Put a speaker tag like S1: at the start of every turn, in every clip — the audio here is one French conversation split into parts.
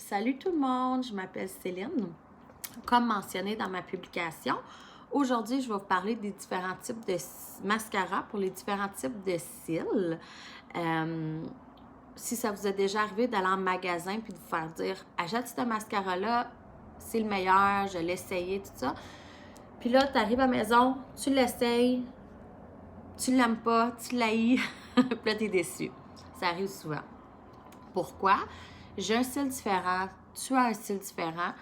S1: Salut tout le monde, je m'appelle Céline. Comme mentionné dans ma publication, aujourd'hui, je vais vous parler des différents types de mascara pour les différents types de cils. Si ça vous est déjà arrivé d'aller en magasin puis de vous faire dire « Achète ce mascara-là, c'est le meilleur, je l'ai essayé, tout ça. » Puis là, tu arrives à la maison, tu l'essayes, tu l'aimes pas, tu l'haïs, puis là, tu es déçu. Ça arrive souvent. Pourquoi? J'ai un style différent, tu as un style différent,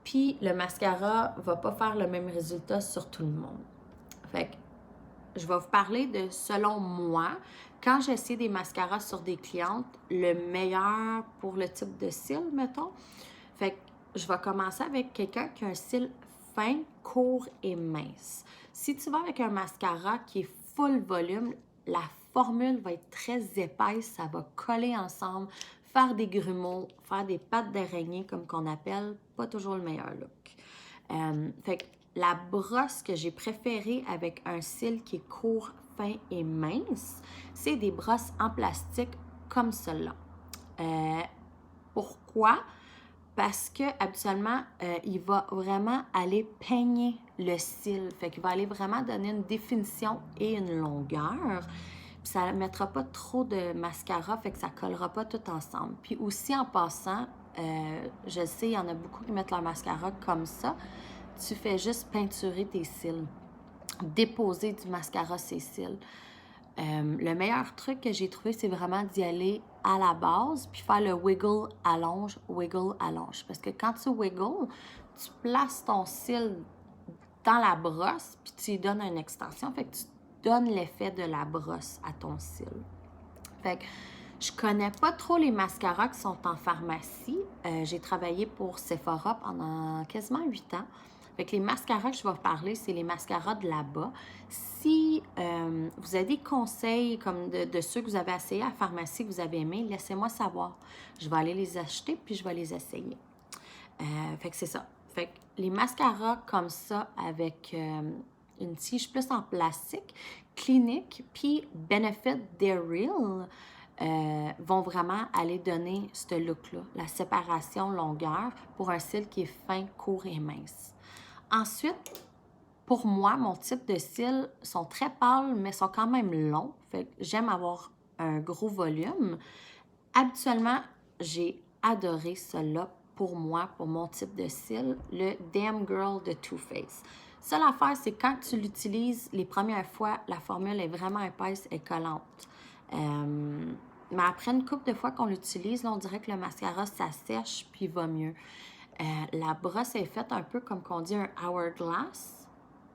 S1: puis le mascara va pas faire le même résultat sur tout le monde. Fait que je vais vous parler de, selon moi, quand j'essaie des mascaras sur des clientes, le meilleur pour le type de cils, mettons. Fait que je vais commencer avec quelqu'un qui a un style fin, court et mince. Si tu vas avec un mascara qui est full volume, la formule va être très épaisse, ça va coller ensemble, faire des grumeaux, faire des pattes d'araignée comme qu'on appelle, pas toujours le meilleur look. Fait que la brosse que j'ai préférée avec un cil qui est court, fin et mince, c'est des brosses en plastique comme celle-là. Pourquoi? Parce que habituellement, il va vraiment aller peigner le cil. Fait qu'il va aller vraiment donner une définition et une longueur. Puis ça ne mettra pas trop de mascara, fait que ça ne collera pas tout ensemble. Puis aussi en passant, je sais, il y en a beaucoup qui mettent leur mascara comme ça. Tu fais juste peinturer tes cils, déposer du mascara ses cils. Le meilleur truc que j'ai trouvé, c'est vraiment d'y aller à la base, puis faire le wiggle, allonge, wiggle, allonge. Parce que quand tu wiggle, tu places ton cil dans la brosse, puis tu lui donnes une extension. Fait que tu donnes l'effet de la brosse à ton cil. Fait que je connais pas trop les mascaras qui sont en pharmacie. J'ai travaillé pour Sephora pendant quasiment 8 ans. Fait que les mascaras que je vais vous parler, c'est les mascaras de là-bas. Si vous avez des conseils comme de ceux que vous avez essayés à la pharmacie que vous avez aimés, laissez-moi savoir. Je vais aller les acheter puis je vais les essayer. Fait que c'est ça. Fait que les mascaras comme ça avec une tige plus en plastique, Clinique puis Benefit They're Real vont vraiment aller donner ce look-là, la séparation longueur pour un cil qui est fin, court et mince. Ensuite, pour moi, mon type de cils sont très pâles, mais sont quand même longs. Fait que j'aime avoir un gros volume. Habituellement, j'ai adoré cela pour moi, pour mon type de cils, le Damn Girl de Too Faced. Seule affaire, c'est quand tu l'utilises les premières fois, la formule est vraiment épaisse et collante. Mais après une couple de fois qu'on l'utilise, on dirait que le mascara, ça sèche puis il va mieux. La brosse est faite un peu comme qu'on dit un hourglass.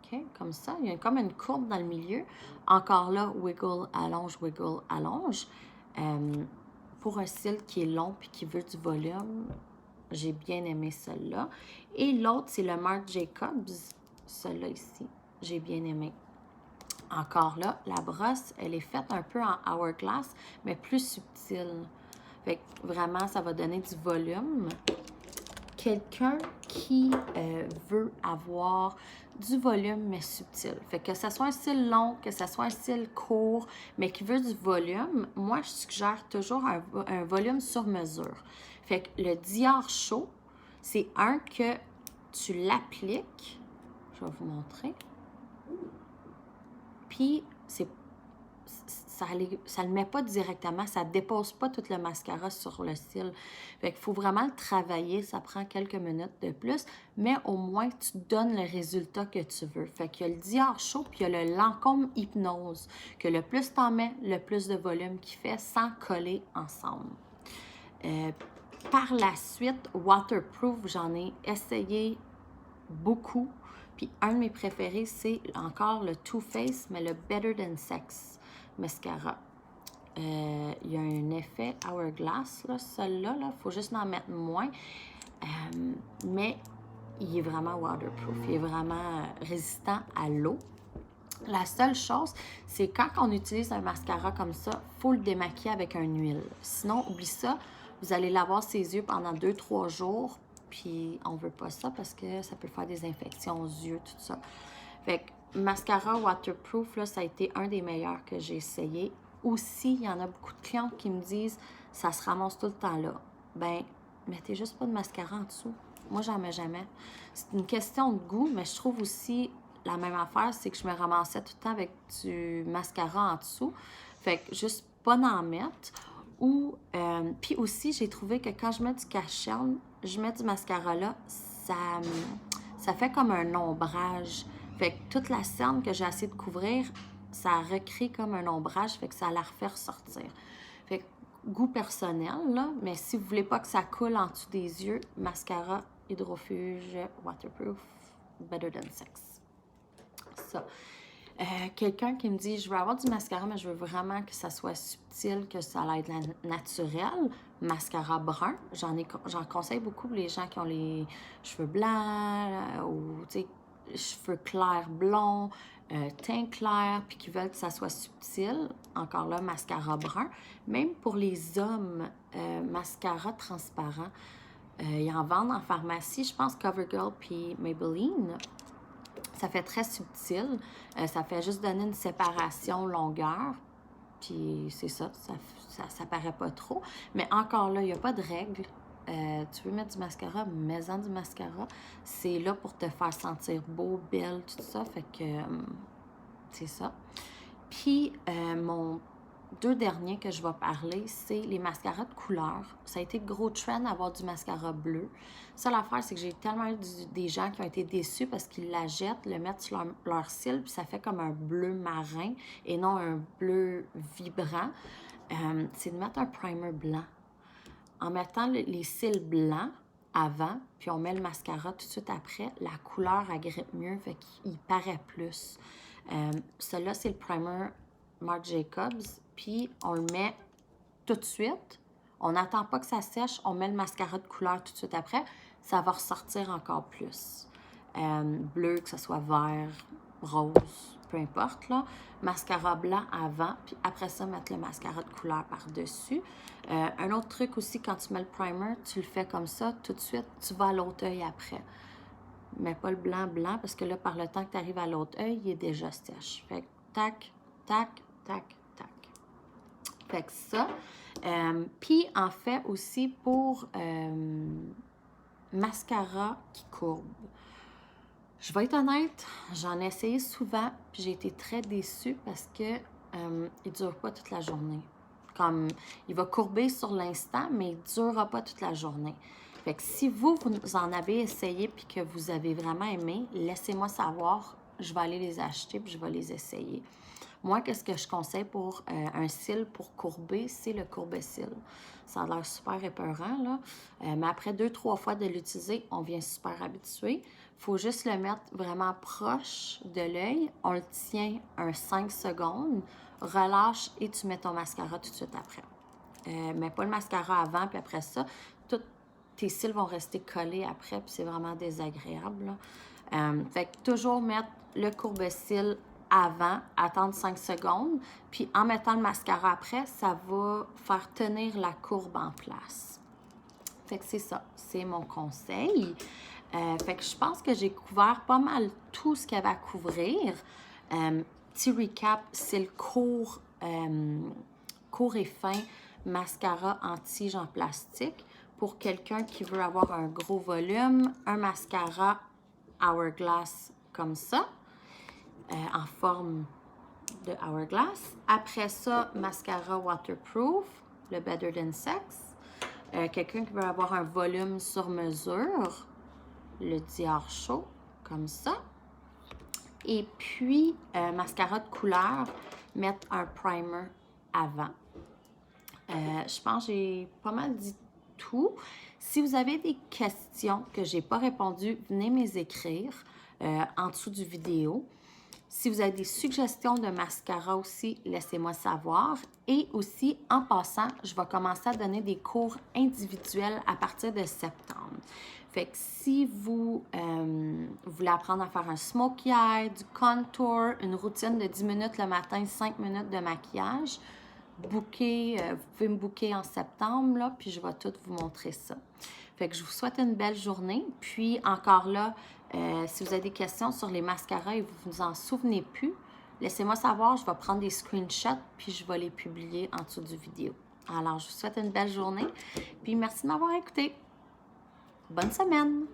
S1: Okay? Comme ça, il y a comme une courbe dans le milieu. Encore là, wiggle, allonge. Pour un cil qui est long puis qui veut du volume, j'ai bien aimé celle-là. Et l'autre, c'est le Marc Jacobs. Celle-là ici, j'ai bien aimé. Encore là, la brosse, elle est faite un peu en hourglass, mais plus subtile. Fait que vraiment, ça va donner du volume. Quelqu'un qui veut avoir du volume, mais subtil. Fait que ce soit un style long, que ce soit un style court, mais qui veut du volume, moi, je suggère toujours un volume sur mesure. Fait que le Dior Chaud, c'est un que tu l'appliques. Je vais vous montrer. Puis, ça le met pas directement, ça dépose pas tout le mascara sur le cil. Fait qu'il faut vraiment le travailler, ça prend quelques minutes de plus, mais au moins tu donnes le résultat que tu veux. Fait qu'il y a le Dior Chaud, puis il y a le Lancôme Hypnose, que le plus t'en mets, le plus de volume qu'il fait sans coller ensemble. Par la suite, Waterproof, j'en ai essayé beaucoup. Puis un de mes préférés, c'est encore le Too Faced, mais le Better Than Sex mascara. Il y a un effet hourglass, là, celui-là, il faut juste en mettre moins. Mais il est vraiment waterproof, il est vraiment résistant à l'eau. La seule chose, c'est quand on utilise un mascara comme ça, il faut le démaquiller avec une huile. Sinon, oublie ça, vous allez laver ses yeux pendant 2-3 jours, puis on veut pas ça parce que ça peut faire des infections aux yeux, tout ça. Fait que mascara waterproof, là, ça a été un des meilleurs que j'ai essayé. Aussi, il y en a beaucoup de clientes qui me disent « ça se ramasse tout le temps là ». Ben, mettez juste pas de mascara en dessous. Moi, j'en mets jamais. C'est une question de goût, mais je trouve aussi la même affaire, c'est que je me ramassais tout le temps avec du mascara en dessous. Fait que juste pas en mettre. Ou, puis aussi, j'ai trouvé que quand je mets du cache-cerne, je mets du mascara là, ça fait comme un ombrage. Fait que toute la cerne que j'ai essayé de couvrir, ça recrée comme un ombrage, fait que ça la refait ressortir. Fait que goût personnel, là, mais si vous voulez pas que ça coule en dessous des yeux, mascara hydrofuge waterproof, better than sex. Ça. Quelqu'un qui me dit, je veux avoir du mascara, mais je veux vraiment que ça soit subtil, que ça aille être naturel. Mascara brun, j'en conseille beaucoup pour les gens qui ont les cheveux blancs ou, tu sais, cheveux clairs blonds, teint clair, puis qui veulent que ça soit subtil. Encore là, mascara brun. Même pour les hommes, mascara transparent. Ils en vendent en pharmacie, je pense CoverGirl puis Maybelline. Ça fait très subtil. Ça fait juste donner une séparation longueur. Puis c'est ça, ça paraît pas trop. Mais encore là, il n'y a pas de règle. Tu veux mettre du mascara, mets-en du mascara. C'est là pour te faire sentir beau, belle, tout ça. Fait que c'est ça. Puis mon deux derniers que je vais parler, c'est les mascaras de couleur. Ça a été le gros trend d'avoir du mascara bleu. Ça, l'affaire, c'est que j'ai tellement eu des gens qui ont été déçus parce qu'ils la jettent, le mettent sur leur cils, puis ça fait comme un bleu marin et non un bleu vibrant. C'est de mettre un primer blanc. En mettant les cils blancs avant, puis on met le mascara tout de suite après, la couleur agrippe mieux, fait qu'il paraît plus. Celui-là, c'est le primer Marc Jacobs, puis on le met tout de suite. On n'attend pas que ça sèche, on met le mascara de couleur tout de suite après. Ça va ressortir encore plus. Bleu, que ce soit vert, rose, peu importe, là. Mascara blanc avant, puis après ça, mettre le mascara de couleur par-dessus. Un autre truc aussi, quand tu mets le primer, tu le fais comme ça, tout de suite, tu vas à l'autre œil après. Mais pas le blanc, parce que là, par le temps que tu arrives à l'autre œil, il est déjà sèche. Fait que tac, tac, tac, tac. Fait que ça. Puis, en fait, aussi pour mascara qui courbe. Je vais être honnête, j'en ai essayé souvent, puis j'ai été très déçue parce que il dure pas toute la journée. Comme, il va courber sur l'instant, mais il ne durera pas toute la journée. Fait que si vous en avez essayé puis que vous avez vraiment aimé, laissez-moi savoir. Je vais aller les acheter puis je vais les essayer. Moi, qu'est-ce que je conseille pour un cil pour courber, c'est le courbe-cil. Ça a l'air super épeurant, là. Mais après 2-3 fois de l'utiliser, on vient super habitué. Il faut juste le mettre vraiment proche de l'œil. On le tient un 5 secondes, relâche et tu mets ton mascara tout de suite après. Mets pas le mascara avant, puis après ça, tous tes cils vont rester collés après, puis c'est vraiment désagréable, là. Fait que toujours mettre le courbe-cil avant, attendre 5 secondes, puis en mettant le mascara après, ça va faire tenir la courbe en place. Fait que c'est ça, c'est mon conseil. Fait que je pense que j'ai couvert pas mal tout ce qu'il y avait à couvrir. Petit recap, c'est le court et fin mascara en tige en plastique. Pour quelqu'un qui veut avoir un gros volume, un mascara Hourglass comme ça, en forme de Hourglass. Après ça, mascara waterproof, le Better Than Sex. Quelqu'un qui veut avoir un volume sur mesure, le Dior Show, comme ça. Et puis, mascara de couleur, mettre un primer avant. Je pense que j'ai pas mal dit tout. Si vous avez des questions que j'ai pas répondues, venez me les écrire en dessous du vidéo. Si vous avez des suggestions de mascara aussi, laissez-moi savoir. Et aussi, en passant, je vais commencer à donner des cours individuels à partir de septembre. Fait que si vous voulez apprendre à faire un smokey eye, du contour, une routine de 10 minutes le matin, 5 minutes de maquillage, vous pouvez me booker en septembre, là, puis je vais tout vous montrer ça. Fait que je vous souhaite une belle journée. Puis encore là, si vous avez des questions sur les mascaras et vous ne vous en souvenez plus, laissez-moi savoir, je vais prendre des screenshots puis je vais les publier en dessous du vidéo. Alors, je vous souhaite une belle journée, puis merci de m'avoir écouté. Bonne semaine!